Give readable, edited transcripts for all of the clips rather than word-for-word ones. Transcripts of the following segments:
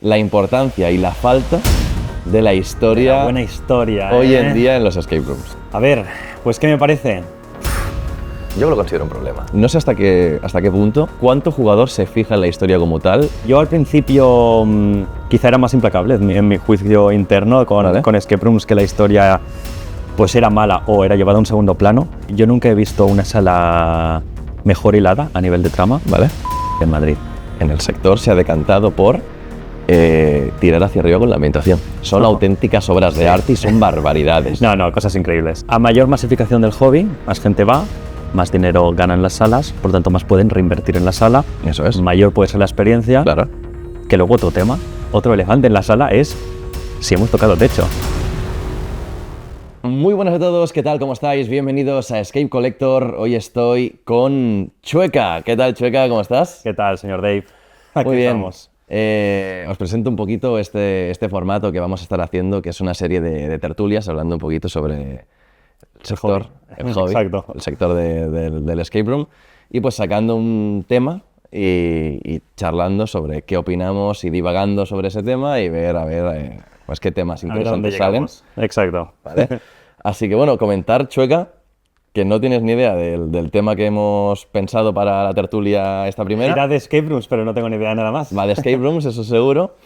la importancia y la falta de la historia, buena historia hoy en día en los escape rooms. A ver, pues ¿qué me parece? Yo lo considero un problema. No sé hasta qué punto, cuánto jugador se fija en la historia como tal. Yo al principio quizá era más implacable en mi juicio interno con escape rooms, que la historia pues era mala o era llevada a un segundo plano. Yo nunca he visto una sala mejor hilada a nivel de trama, ¿Vale? en Madrid. En el sector se ha decantado por tirar hacia arriba con la ambientación. Son auténticas obras de arte y son barbaridades. No, cosas increíbles. A mayor masificación del hobby, más gente va, más dinero ganan las salas, por tanto más pueden reinvertir en la sala. Eso es. Mayor puede ser la experiencia. Claro. Que luego otro tema, otro elefante en la sala es si hemos tocado techo. Muy buenas a todos, ¿qué tal? ¿Cómo estáis? Bienvenidos a Escape Collector. Hoy estoy con Chueca. ¿Qué tal, Chueca? ¿Cómo estás? ¿Qué tal, señor Dave? Aquí Muy bien. estamos. Os presento un poquito este formato que vamos a estar haciendo, que es una serie de tertulias hablando un poquito sobre el sector, el hobby, Exacto. el sector del escape room, y pues sacando un tema y charlando sobre qué opinamos y divagando sobre ese tema y ver pues qué temas interesantes salen. Exacto. ¿Vale? Así que bueno, comentar, Chueca, que no tienes ni idea del tema que hemos pensado para la tertulia esta primera. Irá de escape rooms, pero no tengo ni idea de nada más. Va de escape rooms, eso seguro.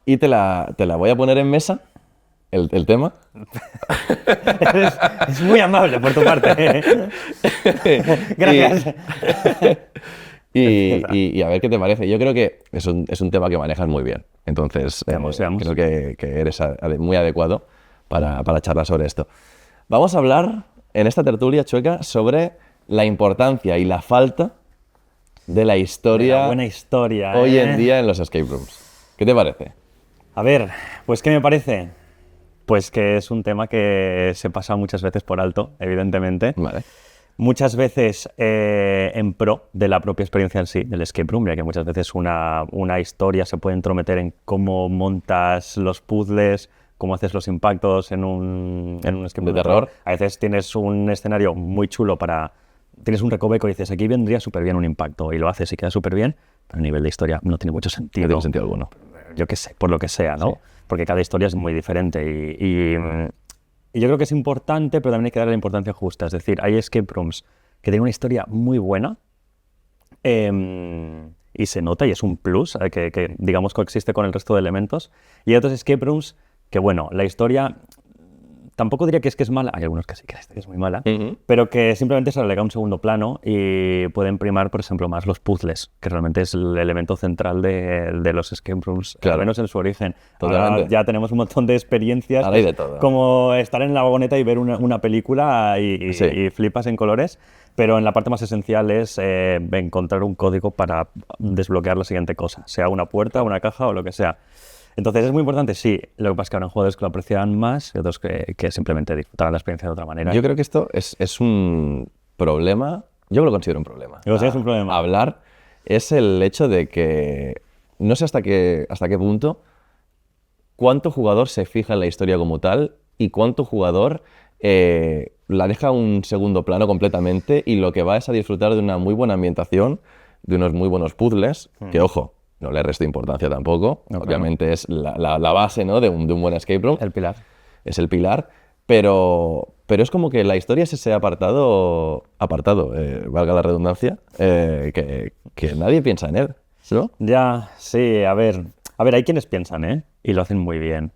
Y te la voy a poner en mesa, el tema. Es muy amable por tu parte. Gracias. Y a ver qué te parece. Yo creo que es un tema que manejas muy bien. Entonces, Veamos. creo que eres muy adecuado para charlar sobre esto. Vamos a hablar en esta tertulia, Chueca, sobre la importancia y la falta de la historia, Buena historia, hoy en día en los escape rooms. ¿Qué te parece? A ver, pues ¿qué me parece? Pues que es un tema que se pasa muchas veces por alto, evidentemente. Vale. Muchas veces en pro de la propia experiencia en sí, del escape room, ya que muchas veces una historia se puede entrometer en cómo montas los puzzles, cómo haces los impactos en un escape room de terror. A veces tienes un escenario muy chulo tienes un recoveco y dices, aquí vendría súper bien un impacto, y lo haces y queda súper bien, pero a nivel de historia no tiene mucho sentido. No tiene sentido alguno. Yo qué sé, por lo que sea, ¿no? Sí. Porque cada historia es muy diferente y yo creo que es importante, pero también hay que darle la importancia justa. Es decir, hay escape rooms que tienen una historia muy buena y se nota y es un plus que digamos coexiste con el resto de elementos. Y hay otros escape rooms que, bueno, la historia tampoco diría que es mala, hay algunos que sí que la historia es muy mala, pero que simplemente se relega a un segundo plano y pueden primar, por ejemplo, más los puzzles, que realmente es el elemento central de los escape rooms, claro, al menos en su origen. Totalmente. Ahora ya tenemos un montón de experiencias, Ahora hay de todo. como estar en la vagoneta y ver una película y flipas en colores, pero en la parte más esencial es encontrar un código para desbloquear la siguiente cosa, sea una puerta, una caja o lo que sea. Entonces es muy importante, sí. Lo que pasa es que habrá jugadores que lo aprecian más y otros que simplemente disfrutarán la experiencia de otra manera. Yo creo que esto es un problema. Yo lo considero un problema. ¿Lo consideras un problema? Hablar es el hecho de que no sé hasta qué punto cuánto jugador se fija en la historia como tal y cuánto jugador la deja a un segundo plano completamente y lo que va es a disfrutar de una muy buena ambientación, de unos muy buenos puzzles, que ojo, no le resto importancia tampoco. No, obviamente claro. Es la base, ¿no? de un buen escape room. El pilar. Es el pilar, pero es como que la historia es ese apartado, valga la redundancia, que nadie piensa en él, ¿no? Ya, sí, a ver, hay quienes piensan, y lo hacen muy bien.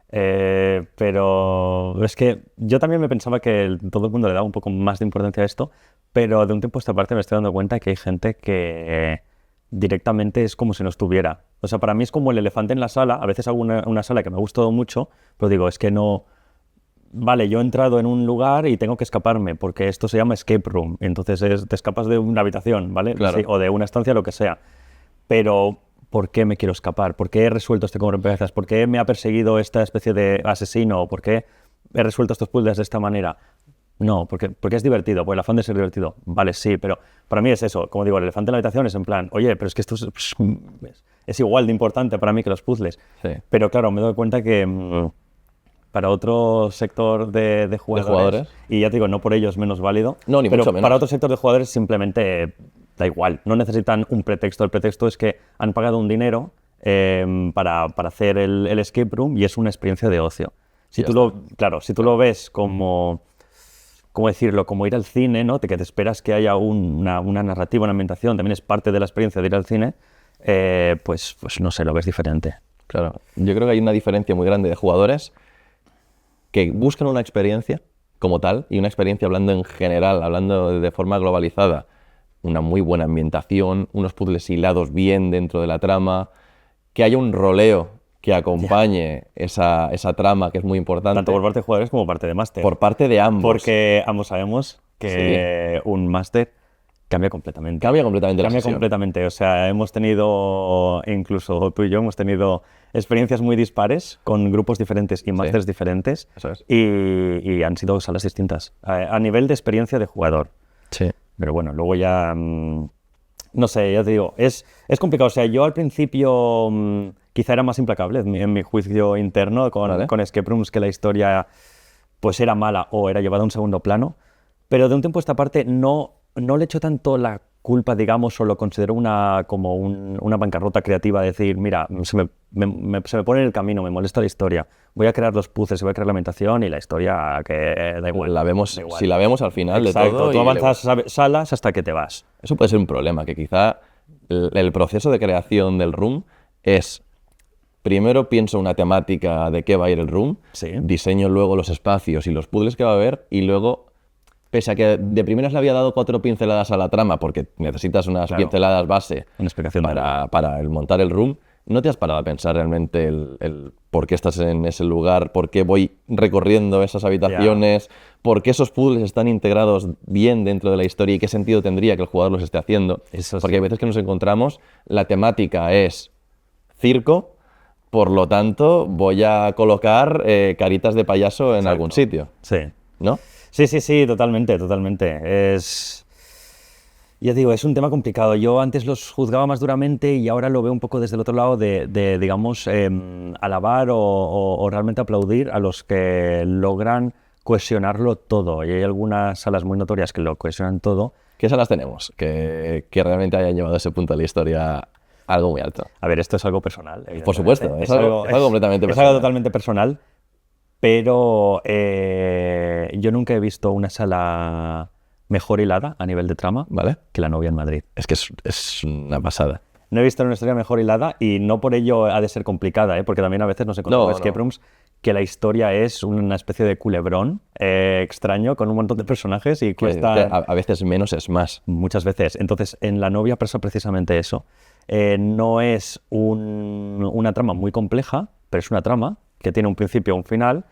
Pero es que yo también me pensaba que todo el mundo le daba un poco más de importancia a esto, pero de un tiempo a esta parte me estoy dando cuenta que hay gente que directamente es como si no estuviera. O sea, para mí es como el elefante en la sala. A veces hago una sala que me ha gustado mucho, pero digo, es que no... Vale, yo he entrado en un lugar y tengo que escaparme, porque esto se llama escape room. Entonces te escapas de una habitación, ¿vale? Claro. Sí, o de una estancia, lo que sea. Pero, ¿por qué me quiero escapar? ¿Por qué he resuelto este rompecabezas? ¿Por qué me ha perseguido esta especie de asesino? ¿Por qué he resuelto estos puzzles de esta manera? No, porque es divertido, porque el afán de ser divertido. Vale, sí, pero para mí es eso. Como digo, el elefante en la habitación es en plan, oye, pero es que esto es igual de importante para mí que los puzzles. Sí. Pero claro, me doy cuenta que para otro sector de jugadores, y ya te digo, no por ello es menos válido, no, ni pero mucho menos. Para otro sector de jugadores simplemente da igual, no necesitan un pretexto. El pretexto es que han pagado un dinero para hacer el escape room y es una experiencia de ocio. Si Ya tú lo ves como, ¿cómo decirlo? Como ir al cine, ¿no? Que te esperas que haya una narrativa, una ambientación, también es parte de la experiencia de ir al cine, pues no sé, lo ves diferente. Claro, yo creo que hay una diferencia muy grande de jugadores que buscan una experiencia como tal, y una experiencia hablando en general, hablando de forma globalizada, una muy buena ambientación, unos puzzles hilados bien dentro de la trama, que haya un roleo que acompañe esa trama, que es muy importante. Tanto por parte de jugadores como por parte de máster. Por parte de ambos. Porque ambos sabemos que un máster cambia completamente. Cambia completamente la Cambia sesión. completamente. O sea, hemos tenido, incluso tú y yo, hemos tenido experiencias muy dispares con grupos diferentes y másters diferentes. Eso es. Y han sido salas distintas. A nivel de experiencia de jugador. Sí. Pero bueno, luego ya... no sé, ya te digo, es complicado. O sea, yo al principio quizá era más implacable en mi juicio interno con escape rooms, que la historia pues era mala o era llevada a un segundo plano. Pero de un tiempo a esta parte no le echo tanto la culpa, digamos, o lo considero como una bancarrota creativa, de decir, mira, se me pone en el camino, me molesta la historia, voy a crear los puzzles, voy a crear la ambientación y la historia que da igual. Si la vemos al final de todo... Tú avanzas salas hasta que te vas. Eso puede ser un problema, que quizá el proceso de creación del room es... Primero pienso una temática de qué va a ir el room, diseño luego los espacios y los puzzles que va a haber, y luego, pese a que de primeras le había dado 4 pinceladas a la trama, porque necesitas unas pinceladas base una explicación para el montar el room, no te has parado a pensar realmente el por qué estás en ese lugar, por qué voy recorriendo esas habitaciones, por qué esos puzzles están integrados bien dentro de la historia y qué sentido tendría que el jugador los esté haciendo. Porque hay veces que nos encontramos, la temática es circo, por lo tanto voy a colocar caritas de payaso en algún sitio. Sí. ¿No? Sí, totalmente. Ya digo, es un tema complicado. Yo antes los juzgaba más duramente y ahora lo veo un poco desde el otro lado de digamos, alabar o realmente aplaudir a los que logran cohesionarlo todo. Y hay algunas salas muy notorias que lo cohesionan todo. ¿Qué salas tenemos que realmente hayan llevado ese punto de la historia algo muy alto? A ver, esto es algo personal. Por supuesto, es algo completamente personal. Es algo totalmente personal, pero yo nunca he visto una sala mejor hilada a nivel de trama que La novia en Madrid. Es que es una pasada. No he visto una historia mejor hilada y no por ello ha de ser complicada, porque también a veces nos encontramos escape rooms que la historia es una especie de culebrón extraño con un montón de personajes y cuesta... A veces menos es más. Muchas veces. Entonces, en La novia pasa precisamente eso. No es una trama muy compleja, pero es una trama que tiene un principio y un final.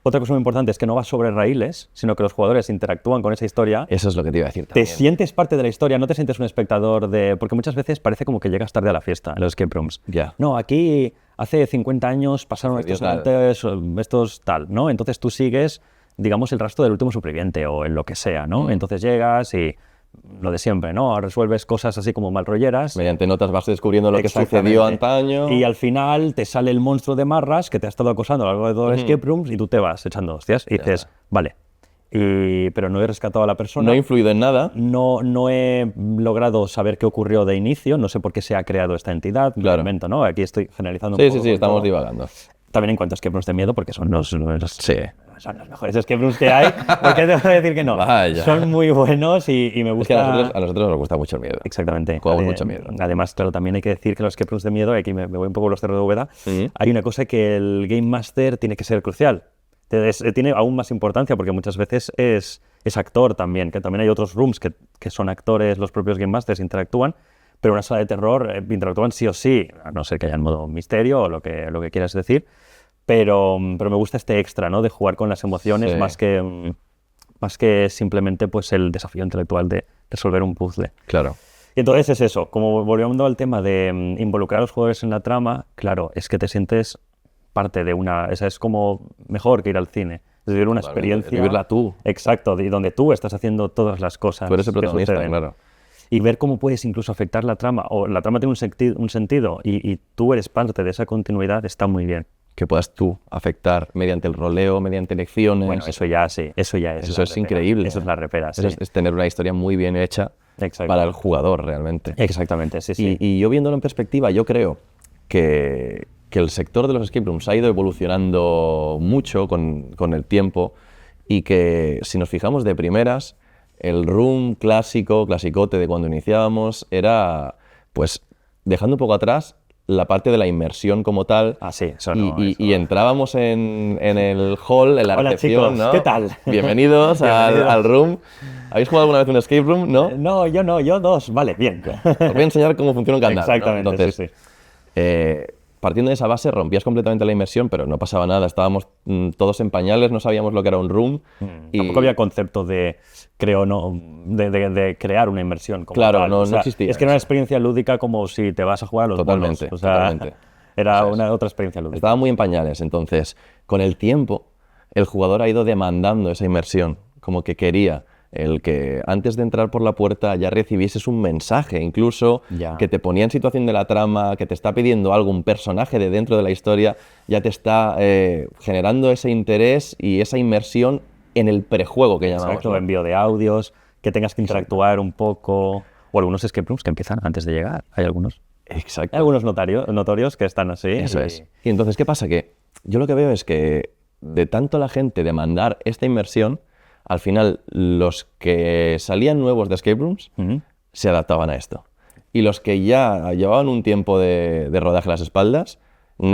Otra cosa muy importante es que no va sobre raíles, sino que los jugadores interactúan con esa historia. Eso es lo que te iba a decir también. Te sientes parte de la historia, no te sientes un espectador de... Porque muchas veces parece como que llegas tarde a la fiesta en los escape rooms. No, aquí hace 50 años pasaron estos tal, ¿no? Entonces tú sigues, digamos, el rastro del último superviviente o en lo que sea, ¿no? Entonces llegas y... lo de siempre, ¿no? Resuelves cosas así como malrolleras. Mediante notas vas descubriendo lo que sucedió antaño. Y al final te sale el monstruo de marras que te ha estado acosando a lo largo de todo el escape rooms y tú te vas echando hostias y dices, vale, pero no he rescatado a la persona. No he influido en nada. No he logrado saber qué ocurrió de inicio, no sé por qué se ha creado esta entidad. Claro. Momento, ¿no? Aquí estoy generalizando un poco. Sí, estamos divagando. También en cuanto a escape rooms de miedo, porque son los mejores escape rooms que hay. Porque te voy a decir que no. Vaya. Son muy buenos y me gusta... Es que a nosotros nos gusta mucho el miedo. Exactamente. Jugamos mucho miedo. Además, claro, también hay que decir que los escape rooms de miedo, aquí me voy un poco a los cerros de Úbeda, hay una cosa que el Game Master tiene que ser crucial. Tiene aún más importancia porque muchas veces es actor también, que también hay otros rooms que son actores, los propios Game Masters interactúan, pero en una sala de terror interactúan sí o sí, a no ser que haya en modo misterio o lo que quieras decir. Pero me gusta este extra, ¿no? De jugar con las emociones más que simplemente pues, el desafío intelectual de resolver un puzzle. Claro. Y entonces es eso, como volviendo al tema de involucrar a los jugadores en la trama, claro, es que te sientes parte de esa es como mejor que ir al cine. Es vivir una experiencia. Vivirla tú. Exacto, y donde tú estás haciendo todas las cosas. Tú eres el protagonista, suceden. claro. Y ver cómo puedes incluso afectar la trama, o la trama tiene un sentido y tú eres parte de esa continuidad, está muy bien. Que puedas tú afectar mediante el roleo, mediante elecciones. Bueno, eso ya es. Eso es increíble. Eso es la repera, sí. Es tener una historia muy bien hecha para el jugador, realmente. Exactamente, sí. Y yo viéndolo en perspectiva, yo creo que el sector de los escape rooms ha ido evolucionando mucho con el tiempo y que si nos fijamos de primeras, el room clasicote de cuando iniciábamos era, pues, dejando un poco atrás la parte de la inmersión como tal. Ah, sí, eso y, no. y- Eso. y entrábamos en el hall, en la Hola, recepción, chicos, ¿no? ¿qué tal? Bienvenidos Bienvenidos. al room. ¿Habéis jugado alguna vez un escape room? ¿No? No, yo no, yo dos. Vale, bien. Os voy a enseñar cómo funciona un candado, ¿no? Exactamente, Entonces, sí, sí. partiendo de esa base, rompías completamente la inmersión, pero no pasaba nada. Estábamos todos en pañales, no sabíamos lo que era un room. y- Tampoco había concepto de, creo, no, de crear una inmersión como Claro, tal. no- O no sea, existía es que era una eso. experiencia lúdica como si te vas a jugar a los bolos. Totalmente, O sea, totalmente. era Eso es. una otra experiencia lúdica. Estaba muy en pañales. Entonces, con el tiempo, el jugador ha ido demandando esa inmersión, como que quería el que antes de entrar por la puerta ya recibieses un mensaje, incluso Ya. que te ponía en situación de la trama, que te está pidiendo algo, un personaje de dentro de la historia, ya te está generando ese interés y esa inmersión en el prejuego que llamamos. Exacto, ¿no? envío de audios, que tengas que interactuar un poco. O algunos escape rooms que empiezan antes de llegar. Hay algunos. Exacto. Hay algunos notorios que están así. Eso es. Y entonces, ¿qué pasa? Que yo lo que veo es que de tanto la gente demandar esta inmersión, al final los que salían nuevos de escape rooms Ujú. se adaptaban a esto. Y los que ya llevaban un tiempo de rodaje a las espaldas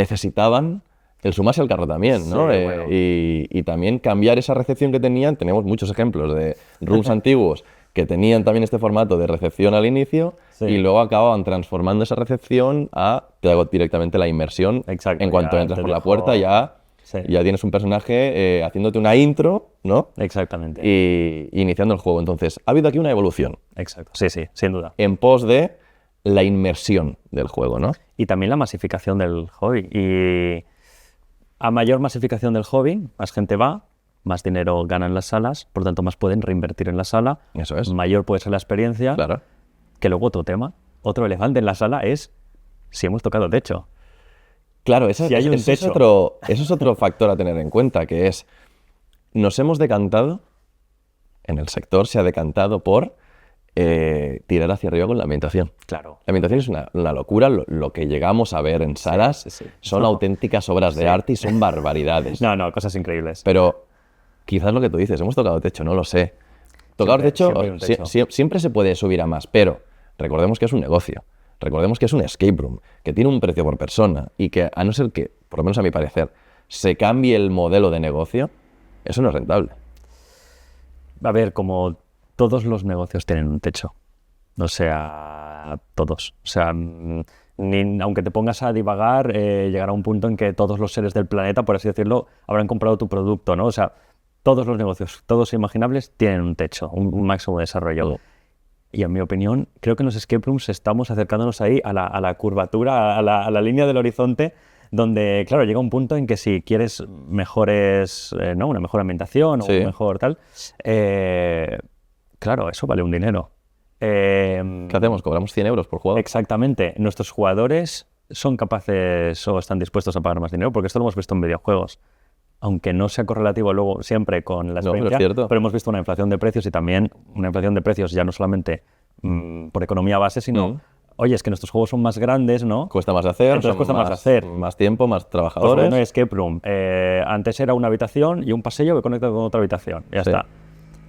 necesitaban el sumarse al carro también, ¿no? Sí, bueno. Y también cambiar esa recepción que tenían. Tenemos muchos ejemplos de rooms antiguos que tenían también este formato de recepción al inicio Sí. y luego acababan transformando esa recepción a te hago directamente la inmersión. Exacto, En cuanto ya entras te por la dejo- puerta ya, Sí. ya tienes un personaje haciéndote una intro, ¿no? Exactamente. Y iniciando el juego. Entonces, ha habido aquí una evolución Exacto. Sí, sí, sin duda. en pos de la inmersión del juego, ¿no? Y también la masificación del hobby. Y a mayor masificación del hobby, más gente va, más dinero ganan las salas, por tanto más pueden reinvertir en la sala. Eso es. Mayor puede ser la experiencia. Claro. Que luego otro tema, otro elefante en la sala es si hemos tocado techo. Claro, eso, Si hay un eso es techo. eso es otro factor a tener en cuenta, que es, nos hemos decantado, en el sector se ha decantado por tirar hacia arriba con la ambientación. Claro. La ambientación es una locura, lo que llegamos a ver en salas sí, sí. son No. auténticas obras de arte y son barbaridades. No, no, cosas increíbles. Pero quizás lo que tú dices, hemos tocado techo, no lo sé. Tocar Siempre- techo, siempre hay un techo. siempre se puede subir a más, pero recordemos que es un negocio. Recordemos que es un escape room, que tiene un precio por persona y que, a no ser que, por lo menos a mi parecer, se cambie el modelo de negocio, eso no es rentable. A ver, como todos los negocios tienen un techo. O sea, todos. O sea, aunque te pongas a divagar, llegará un punto en que todos los seres del planeta, por así decirlo, habrán comprado tu producto, ¿no? O sea, todos los negocios, todos imaginables, tienen un techo, un máximo desarrollo. Todo. Y en mi opinión, creo que en los escape rooms estamos acercándonos ahí a la curvatura, a la línea del horizonte, donde, claro, llega un punto en que si quieres mejores, ¿no? Una mejor ambientación o Sí. un mejor tal, claro, eso vale un dinero. ¿Qué hacemos? ¿Cobramos 100 euros por jugador? Exactamente. Nuestros jugadores son capaces o están dispuestos a pagar más dinero, porque esto lo hemos visto en videojuegos. Aunque no sea correlativo luego siempre con la No, pero es experiencia, cierto. pero hemos visto una inflación de precios y también una inflación de precios ya no solamente por economía base, sino, Mm. oye, es que nuestros juegos son más grandes, ¿no? Cuesta más de hacer, Entonces son cuesta más de hacer. más tiempo, más Pues trabajadores. bueno, escape room. Antes era una habitación y un pasillo que conecta con otra habitación. Ya Sí. está.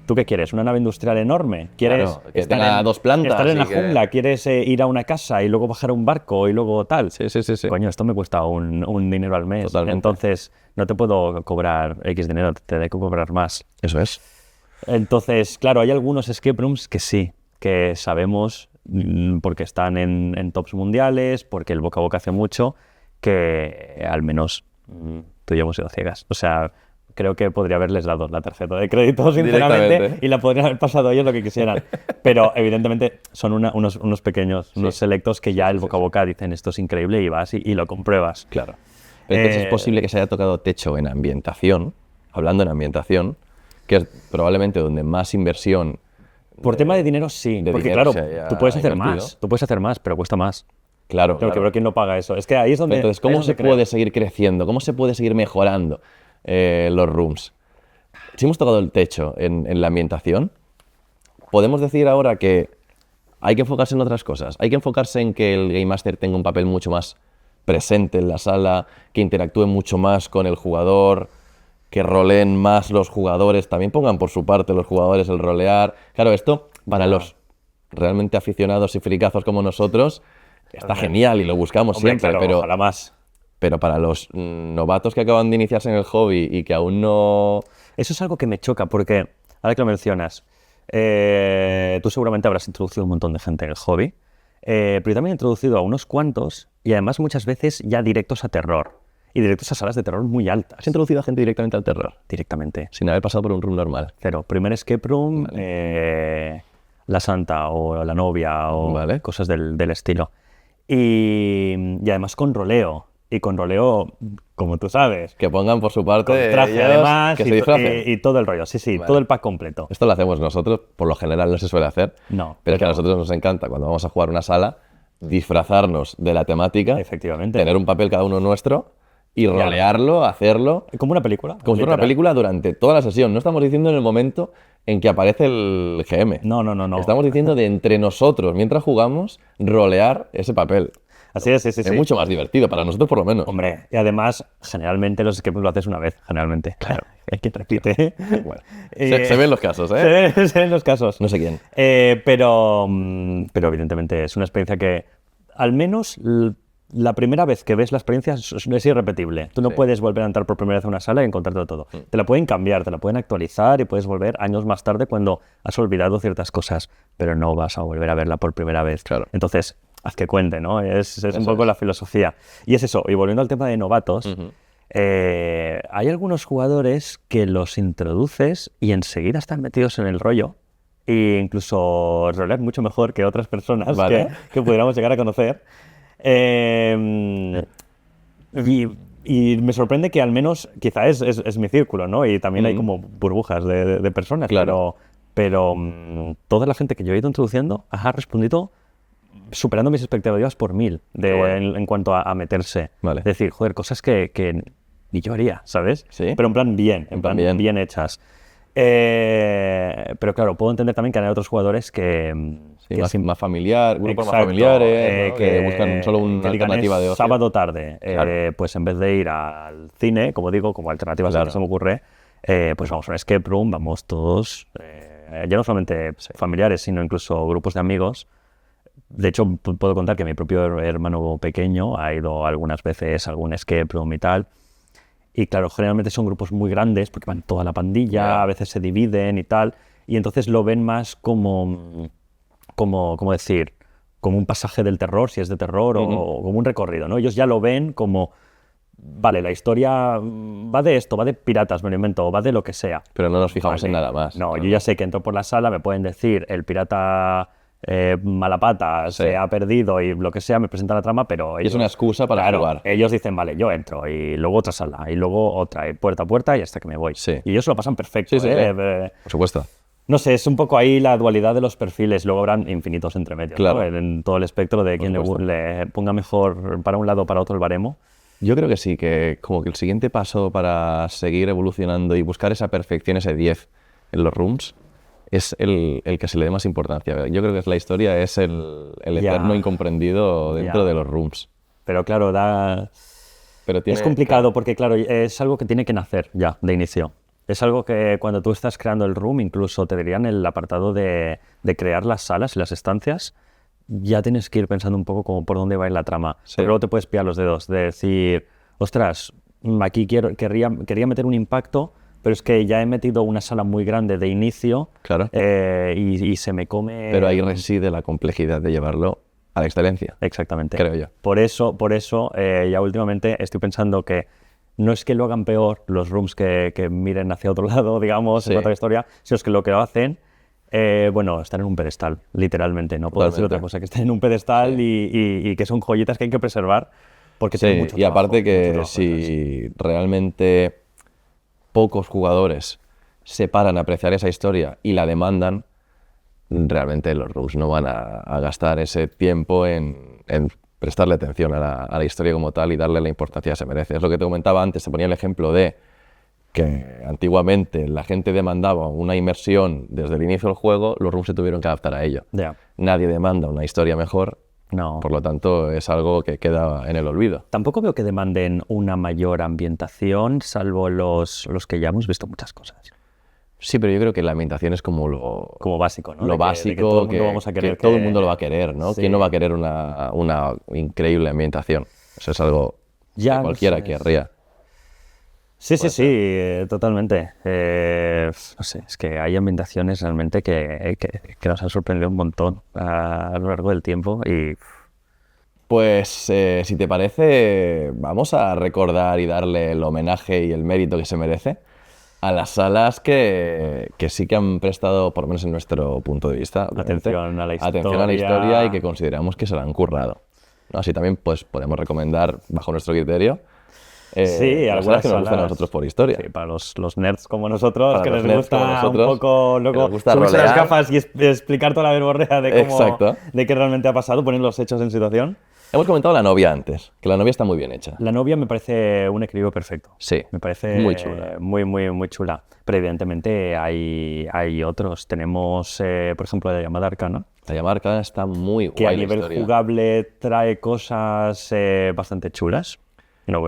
¿Tú qué quieres? ¿Una nave industrial enorme? ¿Quieres Claro, que tenga 2 plantas estar en y la que- jungla? ¿Quieres ir a una casa y luego bajar a un barco y luego tal? Sí, sí, sí, sí. Coño, esto me cuesta un dinero al mes. Totalmente. Entonces, no te puedo cobrar X dinero, te tengo que cobrar más. Eso es. Entonces, claro, hay algunos escape rooms que sí, que sabemos, porque están en tops mundiales, porque el boca a boca hace mucho, que al menos tú y yo hemos ido ciegas. O sea, creo que podría haberles dado la tarjeta de crédito, sinceramente, Directamente. y la podrían haber pasado ellos lo que quisieran. Pero, evidentemente, son unos pequeños, unos selectos que ya el boca a boca dicen esto es increíble y vas y lo compruebas. Claro. Pero entonces es Eh, posible que se haya tocado techo en ambientación, hablando en ambientación, que es probablemente donde más inversión. Por tema de dinero, sí. de Porque, dinero claro, se haya tú puedes hacer invertido. más. Tú puedes hacer más, pero cuesta más. Claro, Claro, claro. ¿quién no paga eso? Es que ahí es donde. Entonces, ahí ¿cómo es se donde creo. puede seguir creciendo? ¿Cómo se puede seguir mejorando los rooms? Si hemos tocado el techo en la ambientación, podemos decir ahora que hay que enfocarse en otras cosas. Hay que enfocarse en que el Game Master tenga un papel mucho más presente en la sala, que interactúen mucho más con el jugador, que roleen más los jugadores, también pongan por su parte los jugadores el rolear. Claro, esto para los realmente aficionados y fricazos como nosotros está genial y lo buscamos Hombre, siempre, claro, ojalá más. pero para los novatos que acaban de iniciarse en el hobby y que aún no... Eso es algo que me choca porque, ahora que lo mencionas, tú seguramente habrás introducido un montón de gente en el hobby, pero yo también he introducido a unos cuantos y además muchas veces ya directos a terror y directos a salas de terror muy altas. ¿Has introducido a gente directamente al terror? Directamente. Sin haber pasado por un room normal. Cero. Primer escape room, la santa o la novia o cosas del estilo. Y además con roleo. Y con roleo, como tú sabes. Que pongan por su parte Con traje además que se disfracen. y todo el rollo. Sí, todo el pack completo. Esto lo hacemos nosotros, por lo general no se suele hacer. No. Pero es que a nosotros nos encanta cuando vamos a jugar una sala, disfrazarnos de la temática. Efectivamente. Tener un papel cada uno nuestro y rolearlo, hacerlo. Como una película. Como si fuera una película durante toda la sesión. No estamos diciendo en el momento en que aparece el GM. No. Estamos diciendo de entre nosotros, mientras jugamos, rolear ese papel. Así es, sí. Es mucho más divertido, para nosotros por lo menos. Hombre, y además, generalmente los escape rooms lo haces una vez, generalmente. Claro. Hay que repite. Bueno, se ven los casos, ¿eh? Se ven los casos. No sé quién. Pero evidentemente es una experiencia que, al menos la primera vez que ves la experiencia es irrepetible. Tú no puedes volver a entrar por primera vez a una sala y encontrarte todo. Te la pueden cambiar, te la pueden actualizar y puedes volver años más tarde cuando has olvidado ciertas cosas, pero no vas a volver a verla por primera vez. Claro. Entonces, haz que cuente, ¿no? Es un poco la filosofía. Y es eso. Y volviendo al tema de novatos, hay algunos jugadores que los introduces y enseguida están metidos en el rollo e incluso rolean mucho mejor que otras personas que pudiéramos llegar a conocer. Y me sorprende que al menos, quizá es mi círculo, ¿no? Y también hay como burbujas de personas, claro. pero toda la gente que yo he ido introduciendo ha respondido superando mis expectativas por 1000 en cuanto a meterse. Vale. Es decir, joder, cosas que ni yo haría, ¿sabes? Sí. Pero en plan bien hechas. Pero claro, puedo entender también que hay otros jugadores que más familiar, grupos más familiares, ¿no? que buscan solo una alternativa de ocio. Sábado tarde, pues en vez de ir al cine, como digo, como alternativa que se me ocurre, pues vamos a un escape room, vamos todos, ya no solamente familiares, sino incluso grupos de amigos. De hecho, puedo contar que mi propio hermano pequeño ha ido algunas veces a algún escape room y tal. Y claro, generalmente son grupos muy grandes porque van toda la pandilla, a veces se dividen y tal. Y entonces lo ven más como decir, como un pasaje del terror, si es de terror, o como un recorrido, ¿no? Ellos ya lo ven como, vale, la historia va de esto, va de piratas, me lo invento, o va de lo que sea. Pero no nos fijamos en nada más. No, yo ya sé que entro por la sala, me pueden decir, el pirata malapata se ha perdido y lo que sea, me presentan la trama, pero ellos, es una excusa para jugar. Ellos dicen, vale, yo entro, y luego otra sala, y luego otra, y puerta a puerta, y hasta que me voy. Sí. Y ellos lo pasan perfecto. Por supuesto. No sé, es un poco ahí la dualidad de los perfiles, luego habrán infinitos entre medios, claro. ¿no? En todo el espectro de quien le ponga mejor para un lado o para otro el baremo. Yo creo que sí, que como que el siguiente paso para seguir evolucionando y buscar esa perfección, ese 10 en los rooms, es el que se le dé más importancia. Yo creo que la historia es el eterno incomprendido dentro de los rooms. Pero claro, es complicado porque, claro, es algo que tiene que nacer ya, de inicio. Es algo que cuando tú estás creando el room, incluso te dirían el apartado de crear las salas y las estancias, ya tienes que ir pensando un poco como por dónde va a ir la trama. Sí. Pero luego te puedes pillar los dedos, de decir, ostras, aquí quería meter un impacto, pero es que ya he metido una sala muy grande de inicio, claro. y se me come... Pero ahí reside la complejidad de llevarlo a la excelencia. Exactamente. Creo yo. Por eso ya últimamente estoy pensando que no es que lo hagan peor los rooms que miren hacia otro lado, digamos, en otra historia, sino es que lo que lo hacen, están en un pedestal, literalmente. No puedo decir otra cosa, que estén en un pedestal y que son joyitas que hay que preservar porque tienen mucho trabajo. Y aparte que si realmente pocos jugadores se paran a apreciar esa historia y la demandan, realmente los rooms no van a gastar ese tiempo en prestarle atención a la historia como tal y darle la importancia que se merece. Es lo que te comentaba antes, te ponía el ejemplo de que antiguamente la gente demandaba una inmersión desde el inicio del juego, los rooms se tuvieron que adaptar a ello. Nadie demanda una historia mejor No. Por lo tanto, es algo que queda en el olvido. Tampoco veo que demanden una mayor ambientación, salvo los que ya hemos visto muchas cosas. Sí, pero yo creo que la ambientación es como lo, Como básico, ¿no? lo De que básico, todo el mundo vamos a querer todo el que- mundo lo va a querer, ¿no? Sí. ¿Quién no va a querer una increíble ambientación? Eso es algo Ya, que no cualquiera sé. querría. Sí, totalmente. No sé, es que hay ambientaciones realmente que nos han sorprendido un montón a lo largo del tiempo y Pues, si te parece, vamos a recordar y darle el homenaje y el mérito que se merece a las salas que sí que han prestado, por lo menos en nuestro punto de vista, obviamente, Atención a la atención a la historia. historia y que consideramos que se la han currado, ¿no? Así también pues, podemos recomendar, bajo nuestro criterio, sí, las algunas salas que nos gustan a salas. nosotros por historia. Sí, para los nerds como nosotros, Para que los les nerds como gusta nosotros, un poco que luego nos gusta subirse las rolear. gafas y explicar toda la verborrea de cómo, Exacto. de qué realmente ha pasado, poner los hechos en situación. Hemos comentado la novia antes, que la novia está muy bien hecha. La novia me parece un equilibrio perfecto. Sí, Me parece muy chula. muy chula. Pero evidentemente hay otros. Tenemos, por ejemplo, la llamada Arcana, La llamada Arcana está muy que a guay la nivel historia. jugable trae cosas bastante chulas. No,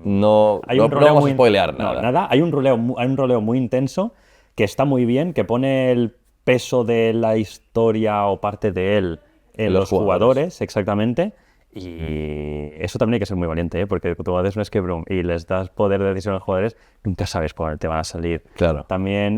No, hay no, un no roleo vamos muy a spoilear no, nada. Hay un roleo muy intenso que está muy bien, que pone el peso de la historia o parte de él en los jugadores, exactamente. Y eso también hay que ser muy valiente, ¿eh? Porque tú haces un escape room y les das poder de decisión a los jugadores, nunca sabes por dónde te van a salir. Claro. También,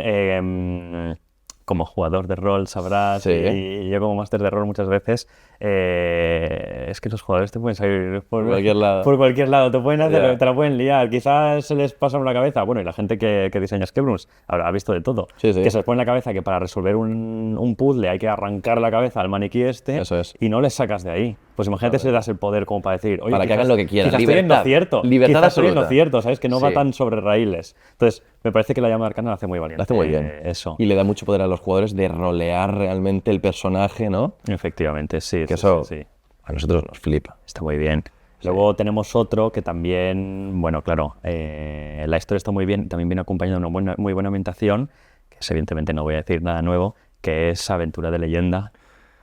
como jugador de rol sabrás, Sí. y yo como máster de rol muchas veces, es que los jugadores te pueden salir Por cualquier lado. por cualquier lado, te pueden hacer, Ya. te la pueden liar, quizás se les pasa por la cabeza, bueno, y la gente que diseña escape rooms ha visto de todo, Sí, sí. que se les pone en la cabeza que para resolver un puzzle hay que arrancar la cabeza al maniquí este, Eso es. y no les sacas de ahí. Pues imagínate si le das el poder como para decir, oye, Para que hagan lo que quieran. quizás estoy en lo Libertad. cierto, Libertad quizás estoy en lo absoluta. cierto, ¿sabes? Que no va Sí. tan sobre raíles. Entonces, me parece que la llama arcana la hace muy valiente. Lo hace muy bien. Eso. Y le da mucho poder a los jugadores de rolear realmente el personaje, ¿no? Efectivamente, sí. Que sí, eso sí. a nosotros nos flipa. Está muy bien. Luego tenemos otro que también, bueno, claro, la historia está muy bien, también viene acompañada de una muy buena ambientación, que es, evidentemente no voy a decir nada nuevo, que es Aventura de Leyenda.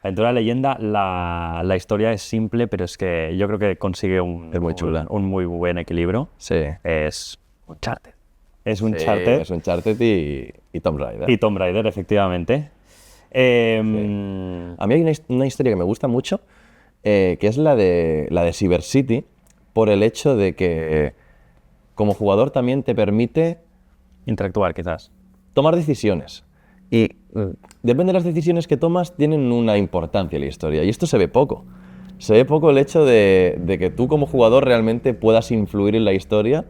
Aventura de Leyenda, la historia es simple, pero es que yo creo que consigue Es muy chula. un muy buen equilibrio. Sí. Es Uncharted. Es Sí, Uncharted es Uncharted y Tomb Raider. y Tomb Raider, efectivamente. A mí hay una historia que me gusta mucho, que es la de Cyber City, por el hecho de que como jugador también te permite Interactuar, quizás. tomar decisiones. Y depende de las decisiones que tomas, tienen una importancia en la historia. Y esto se ve poco. Se ve poco el hecho de que tú como jugador realmente puedas influir en la historia.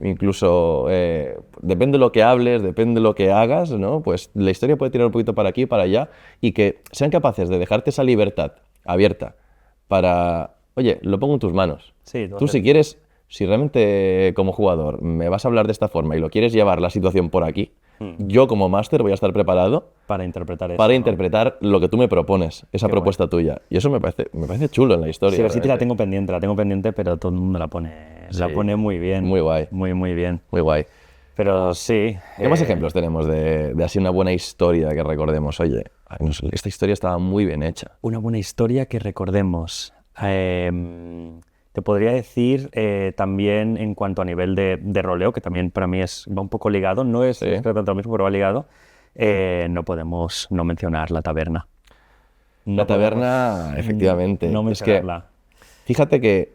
Incluso depende de lo que hables, depende de lo que hagas, ¿no? Pues la historia puede tirar un poquito para aquí, para allá, y que sean capaces de dejarte esa libertad abierta para, oye, lo pongo en tus manos. Sí, Tú si quieres, si realmente como jugador me vas a hablar de esta forma y lo quieres llevar la situación por aquí, yo como máster voy a estar preparado Para interpretar eso. para ¿no? interpretar lo que tú me propones, esa propuesta tuya. Y eso me parece chulo en la historia. Cyber City la realmente. tengo pendiente, pero todo el mundo la pone muy bien. Muy guay. Muy bien. Muy guay. Pero sí. ¿Qué más ejemplos tenemos de así una buena historia que recordemos? Oye, esta historia estaba muy bien hecha. Una buena historia que recordemos. Te podría decir también en cuanto a nivel de roleo, que también para mí va un poco ligado, no es Sí. exactamente lo mismo, pero va ligado. No podemos no mencionar La Taberna. La taberna, efectivamente. No Es que, mencionarla. fíjate que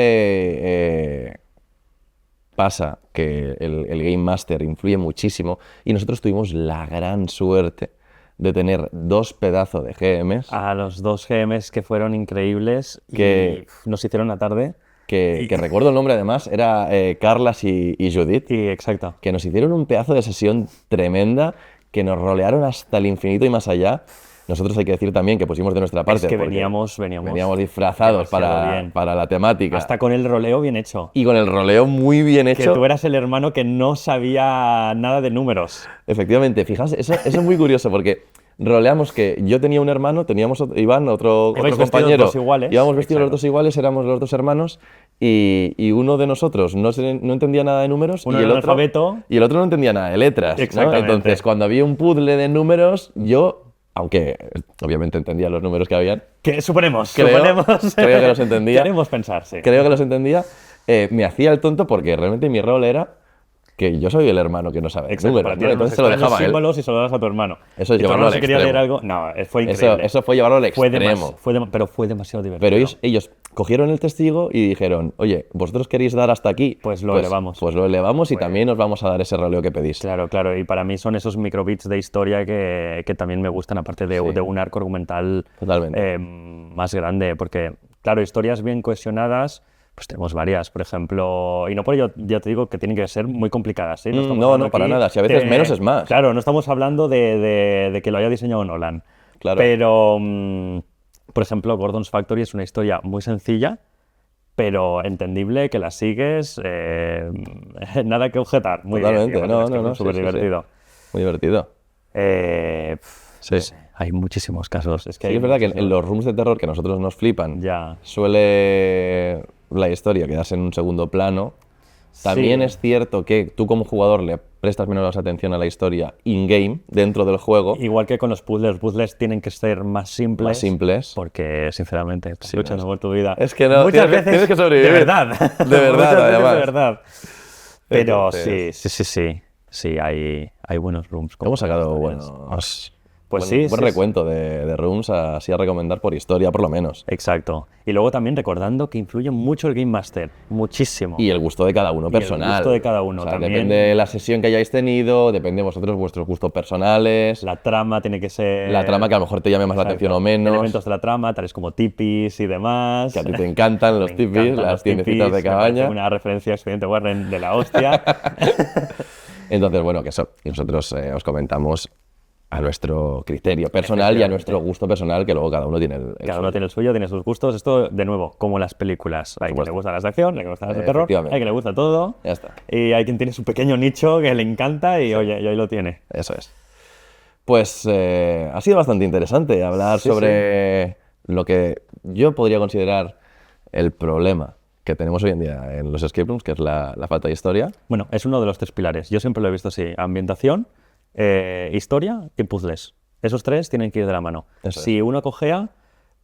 siempre pasa que el Game Master influye muchísimo y nosotros tuvimos la gran suerte de tener dos pedazos de GMs A los dos GMs que fueron increíbles Que- y nos hicieron la tarde. que recuerdo el nombre además, era Carlas y Judith, Y exacto. que nos hicieron un pedazo de sesión tremenda, que nos rolearon hasta el infinito y más allá. Nosotros hay que decir también que pusimos de nuestra parte. Es que porque veníamos disfrazados demasiado bien. para la temática. Hasta con el roleo bien hecho. Y con el roleo muy bien Que hecho. tú eras el hermano que no sabía nada de números. Efectivamente, fijaos, eso es muy curioso porque roleamos que yo tenía un hermano, teníamos Iván, otro Ibais vestidos compañero, los dos iguales. íbamos vestidos los Exacto. dos iguales, éramos los dos hermanos y uno de nosotros no entendía nada de números Uno y el era otro analfabeto. no entendía nada de letras. ¿no? Exactamente. Entonces, cuando había un puzzle de números, yo aunque obviamente entendía los números que habían. Que suponemos. Creo que los entendía. Queremos pensar, sí. Creo que los entendía. Me hacía el tonto porque realmente mi rol era que yo soy el hermano que no sabe Exacto, números, para ti ¿no? eran Entonces se lo extraños dejaba a él. símbolos y se lo das a tu hermano. Eso es y tu llevarlo hermano al si quería leer extremo. algo... No, fue increíble. Eso fue llevarlo al extremo. Pero fue demasiado divertido. Pero ellos cogieron el testigo y dijeron, oye, ¿vosotros queréis dar hasta aquí? Pues lo elevamos. Pues lo elevamos y también os vamos a dar ese roleo que pedís. Claro, claro. Y para mí son esos microbits de historia que también me gustan, aparte de un arco argumental Totalmente. más grande. Porque, claro, historias bien cohesionadas... Pues tenemos varias, por ejemplo, y no por ello, ya te digo que tienen que ser muy complicadas, ¿sí? No, para nada, si a veces menos es más. Claro, no estamos hablando de que lo haya diseñado Nolan. Claro. Pero, por ejemplo, Gordon's Factory es una historia muy sencilla, pero entendible, que la sigues, nada que objetar. Muy Totalmente, bien, no, súper sí, divertido. Sí. Muy divertido. Sí. No sé, hay muchísimos casos. Es que Sí, es verdad que en los rooms de terror que a nosotros nos flipan, suele la historia quedarse en un segundo plano. También es cierto que tú como jugador le prestas menos atención a la historia in-game, dentro del juego. Igual que con los puzzles tienen que ser más simples. Más simples. Porque, sinceramente, estás luchando por tu vida. Es que no, muchas veces, tienes que sobrevivir. De verdad. De verdad, muchas veces además. de verdad. Pero Entonces... sí, hay buenos rooms. Hemos sacado buenos... Pues buen recuento de rooms así a recomendar por historia, por lo menos. Exacto. Y luego también recordando que influye mucho el Game Master, muchísimo. Y el gusto de cada uno personal. El gusto de cada uno o sea, también. Depende de la sesión que hayáis tenido, depende de vosotros, vuestros gustos personales. La trama tiene que ser... La trama que a lo mejor te llame más la atención o menos. Elementos de la trama, tales como tipis y demás. Que a ti te encantan los tipis, las tiendecitas de cabaña. Una referencia a Expediente Warren de la hostia. Entonces, bueno, que eso. Y nosotros os comentamos a nuestro criterio personal y a nuestro gusto personal, que luego cada uno tiene el Cada uno tiene el suyo, tiene sus gustos. Esto, de nuevo, como las películas. Hay quien le gustan las de acción, hay quien le gustan las de terror, hay quien le gusta todo. Ya está. Y hay quien tiene su pequeño nicho que le encanta y, oye, y ahí lo tiene. Eso es. Pues ha sido bastante interesante hablar sobre lo que yo podría considerar el problema que tenemos hoy en día en los escape rooms, que es la falta de historia. Bueno, es uno de los tres pilares. Yo siempre lo he visto así. Ambientación, historia y puzzles. Esos tres tienen que ir de la mano. Si uno cojea,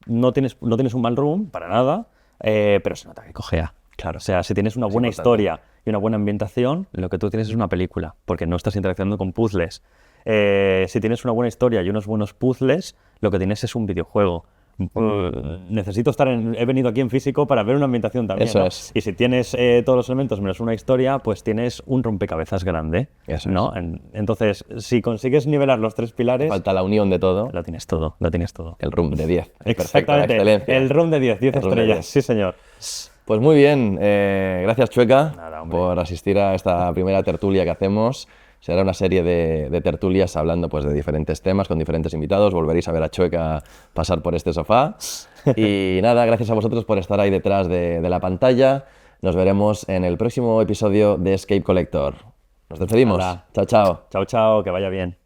no tienes un mal room, para nada, pero se nota que cojea. Claro. O sea, si tienes una buena historia y una buena ambientación, lo que tú tienes es una película, porque no estás interaccionando con puzzles. Si tienes una buena historia y unos buenos puzzles, lo que tienes es un videojuego. Necesito he venido aquí en físico para ver una ambientación también. Eso ¿no? es. Y si tienes todos los elementos menos una historia, pues tienes un rompecabezas grande. Eso ¿no? Entonces, si consigues nivelar los tres pilares... Falta la unión de todo. Lo tienes todo, lo tienes todo. El room de 10. Exactamente. Perfecto, el room de 10 estrellas. Sí, señor. Pues muy bien. Gracias, Chueca, Nada, por asistir a esta primera tertulia que hacemos. Será una serie de tertulias hablando pues, de diferentes temas, con diferentes invitados. Volveréis a ver a Chueca pasar por este sofá. Y nada, gracias a vosotros por estar ahí detrás de la pantalla. Nos veremos en el próximo episodio de Escape Collector. Nos despedimos. Nada. Chao, chao. Chao, chao, que vaya bien.